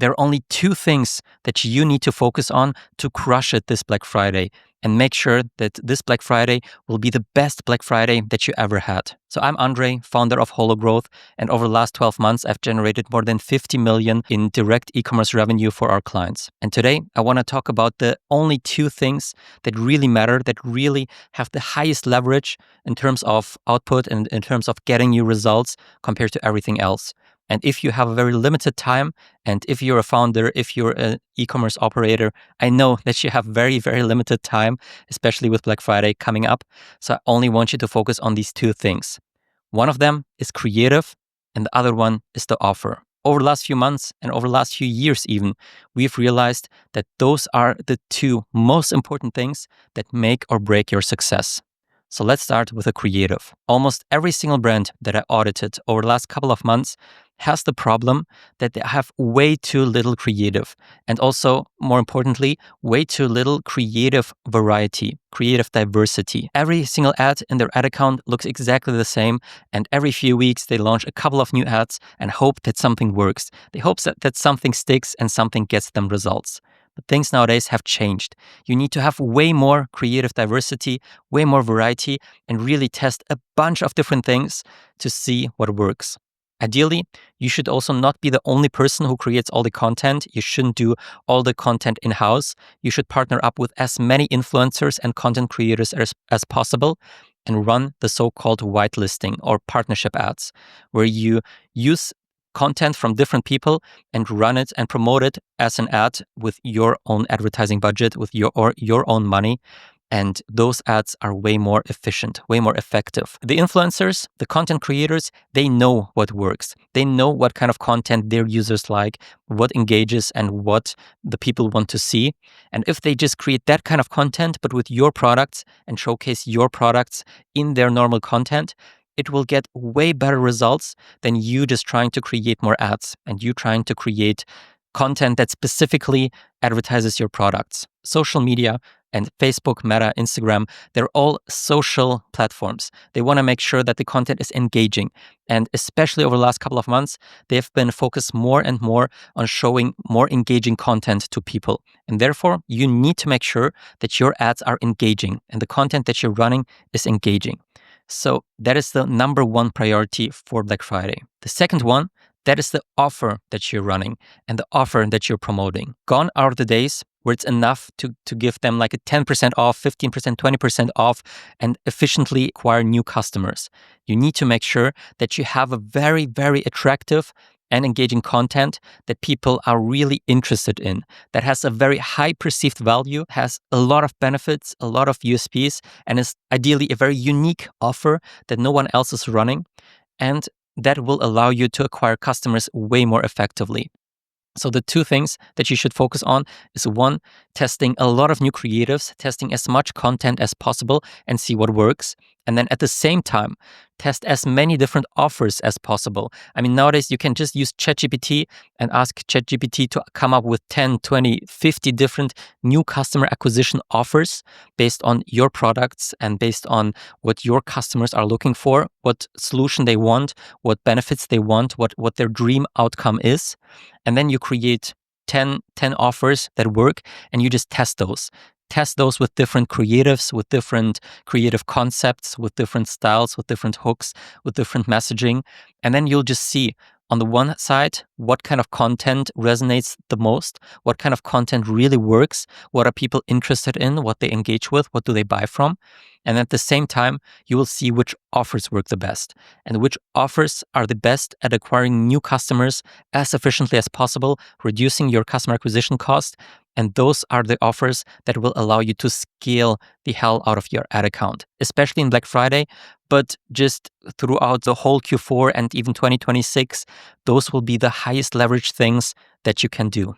There are only two things that you need to focus on to crush it this Black Friday and make sure that this Black Friday will be the best Black Friday that you ever had. So I'm Andrej, founder of HoloGrowth, and over the last 12 months, I've generated more than 50 million in direct e-commerce revenue for our clients. And today, I want to talk about the only two things that really matter, that really have the highest leverage in terms of output and in terms of getting you results compared to everything else. And if you have a very limited time, and if you're a founder, if you're an e-commerce operator, I know that you have very, very limited time, especially with Black Friday coming up. So I only want you to focus on these two things. One of them is creative, and the other one is the offer. Over the last few months and over the last few years even, we've realized that those are the two most important things that make or break your success. So let's start with a creative. Almost every single brand that I audited over the last couple of months has the problem that they have way too little creative, and also, more importantly, way too little creative variety, creative diversity. Every single ad in their ad account looks exactly the same, and every few weeks they launch a couple of new ads and hope that something works. They hope that something sticks and something gets them results. But things nowadays have changed. You need to have way more creative diversity, way more variety, and really test a bunch of different things to see what works. Ideally, you should also not be the only person who creates all the content. You shouldn't do all the content in-house. You should partner up with as many influencers and content creators as possible and run the so-called whitelisting or partnership ads, where you use content from different people and run it and promote it as an ad with your own advertising budget, with your own money. And those ads are way more efficient, way more effective. The influencers, the content creators, they know what works. They know what kind of content their users like, what engages and what the people want to see. And if they just create that kind of content, but with your products and showcase your products in their normal content, it will get way better results than you just trying to create more ads and you trying to create content that specifically advertises your products. Social media and Facebook, Meta, Instagram, they're all social platforms. They want to make sure that the content is engaging. And especially over the last couple of months, they've been focused more and more on showing more engaging content to people. And therefore, you need to make sure that your ads are engaging and the content that you're running is engaging. So that is the number one priority for Black Friday. The second one, that is the offer that you're running and the offer that you're promoting. Gone are the days where it's enough to give them like a 10% off, 15%, 20% off, and efficiently acquire new customers. You need to make sure that you have a very, very attractive and engaging content that people are really interested in, that has a very high perceived value, has a lot of benefits, a lot of USPs, and is ideally a very unique offer that no one else is running. And that will allow you to acquire customers way more effectively. So the two things that you should focus on is one, testing a lot of new creatives, testing as much content as possible and see what works. And then at the same time, test as many different offers as possible. I mean, nowadays you can just use ChatGPT and ask ChatGPT to come up with 10, 20, 50 different new customer acquisition offers based on your products and based on what your customers are looking for, what solution they want, what benefits they want, what their dream outcome is. And then you create 10 offers that work and you just test those. Test those with different creatives, with different creative concepts, with different styles, with different hooks, with different messaging. And then you'll just see on the one side, what kind of content resonates the most, what kind of content really works, what are people interested in, what they engage with, what do they buy from. And at the same time, you will see which offers work the best and which offers are the best at acquiring new customers as efficiently as possible, reducing your customer acquisition cost. And those are the offers that will allow you to scale the hell out of your ad account, especially in Black Friday, but just throughout the whole Q4 and even 2026, those will be the highest leverage things that you can do.